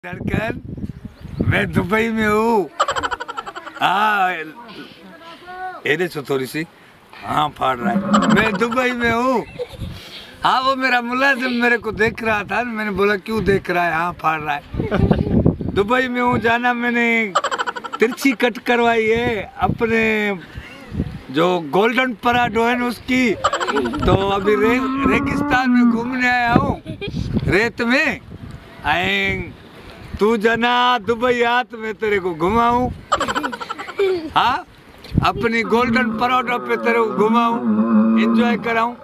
धड़कन, मैं दुबई में हूँ। हाँ, ये सो थोड़ी सी हाँ फाड़ रहा है। मैं दुबई में हूँ। हाँ, वो मेरा मुलाजिम मेरे को देख रहा था, मैंने बोला क्यों देख रहा है, हाँ फाड़ रहा है। दुबई में हूँ, जाना मैंने तिरछी कट करवाई है अपने जो गोल्डन पराडो है ना उसकी। तो अभी रेगिस्तान में घूमने आया हूँ, रेत में। तू जना दुबई हाथ में तेरे को घुमाऊं। हाँ, अपनी गोल्डन पराठा पे तेरे को घुमाऊं, एंजॉय कराऊं।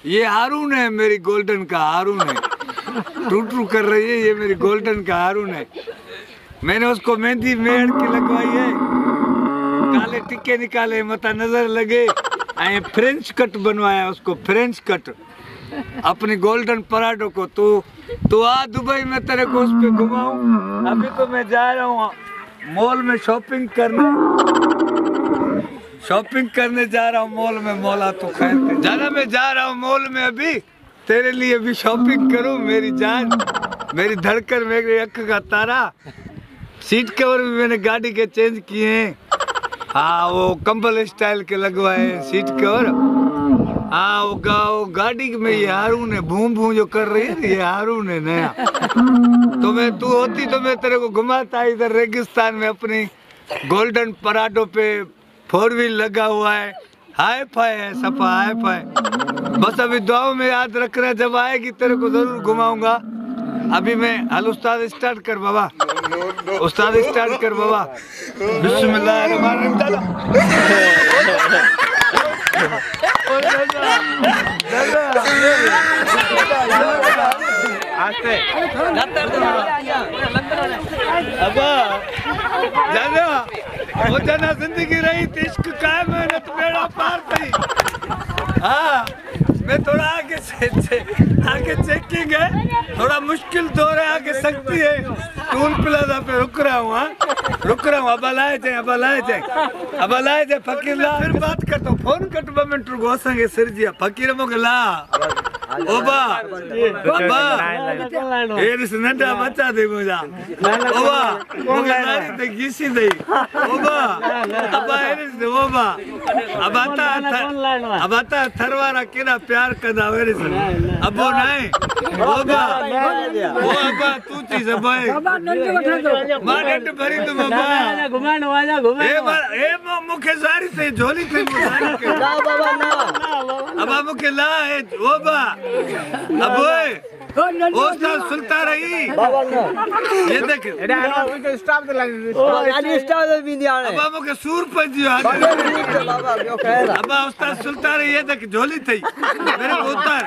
ये हारून है, मेरी गोल्डन का हारून है। टू कर रही है, ये मेरी गोल्डन का हारून है। मैंने उसको मेहंदी मेड़ की लगवाई है, काले टिक्के निकाले, मता नजर लगे। फ्रेंच कट बनवाया उसको, फ्रेंच कट अपनी गोल्डन पराठों को। तू आ दुबई में तेरे को उस पे घुमाऊं। अभी तो मैं जा रहा हूँ मॉल में शॉपिंग करने जा रहा हूँ मॉल में। मौला तो खैर जाना, मैं जा रहा हूँ मॉल में अभी तेरे लिए भी शॉपिंग करूँ। मेरी जान, मेरी धड़कन, मेरी अख का तारा। सीट कवर भी मैंने गाड़ी के चेंज किए हैं। हाँ, वो कंबल स्टाइल के लगवाए सीट कवर। हाँ, वो गाड़ी में ये हारून है, भूम भूम जो कर रही है ना, ये हारून है नया। तो मैं तू होती तो मैं तेरे को घुमाता इधर रेगिस्तान में अपनी गोल्डन पराठों पे। 4 व्हील लगा हुआ है, हाय फाय है, सफा हाय फाय। बस अभी दुआओं में याद रखना, जब आएगी तेरे को जरूर घुमाऊंगा। अभी मैं हल उस्ताद स्टार्ट कर बाबा, उस्ताद स्टार्ट कर बाबा। बिस्मिल्लाहिर्रहमानिर्रहीम। वो जना जिंदगी रही थी, इश्क का मेहनत बेड़ा पार थी। हाँ, मैं थोड़ा आगे चेकिंग है, थोड़ा मुश्किल दौर है, आगे सकती है। टूल प्लाजा पे रुक रहा हूँ। रुक रहा हूँ, अब लाए जाए फकीर ला। फिर बात करता हूँ, फोन कट मिनट रुको संगे सिरजिया फकीर मोके ला। ओबा ये नंढा बच्चा दे मुझा। ओबा मुझे सारी ते गीसी दे। ओबा अबा ये ओबा अब आता थरवारा केना प्यार कदा वेरे से अबो नहीं। ओबा वो अबा तू चीज भाई माडट भरी तुम अबा घुमाण वाला घुमाण ए मुखे सारी ते झोली थे मुसारी के ना बाबा ना अबा मुखे ला है। ओबा अब ओस्ताद सुनता रही बाबा ना ये देख एडा उनके स्टाफ दे लगी गाड़ी स्टाफ दे बिंदी आने अब मुके सूर पर दियो बाबा क्यों कह रहा अब उस्ताद सुनता रही। ये देख झोली थई मेरे को उतार।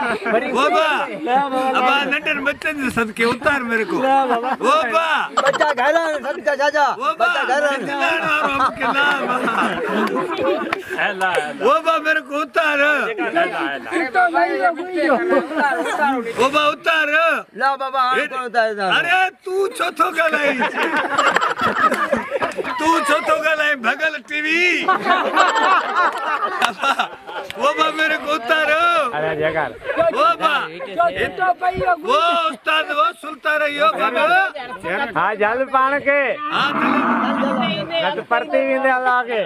ओबा अब लंदन बच्चन से सदके उतार मेरे को। ओबा बच्चा घर सदका चाचा बच्चा घर हम के नाम ओबा मेरे को उतार। ओबा उतार ला बाबा अरे तू छोथो गलाई भगल टीवी। वो बा मेरे को उतारो। वो उस्ताद वो सुनता रही हो बाबा। हाँ जल पान के परती भी आगे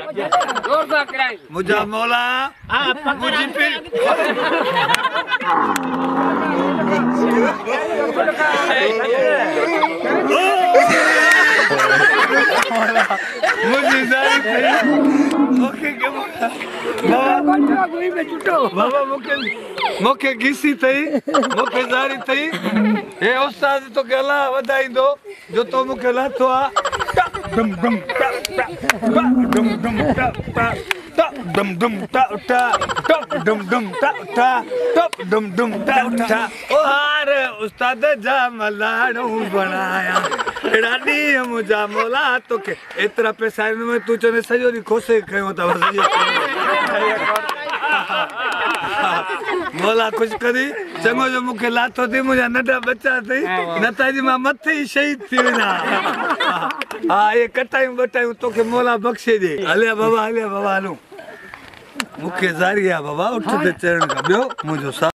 मुझा मौला मुझे फिर मुझे बाबा मुखे घिसी थई, मुखे जारी थई। हे उस्ताद तो गला वधाई दो जो तो मुखे लाथो आ। डम डम टा डम डम टा टा डम डम टा टा डम डम टा टा डम डम टा टा। ओ हार उस्ताद जा मलाड़ू बनाया रानी मुझा मौला तो के एतरा पैसा में तू चने सजो दी खोसे खयो ता बस मौला कुछ करी चंगो जो मुखे लाथो थी मुझा नंढा बच्चा थी नताजी मां मथे ही शहीद थी ना। हाँ, ये कटायूं बटायूं तो के मौला बख्शे दे। हले बाबा हलूं मुखे जारी है बाबा उठ ते चरण का बियो मुझो।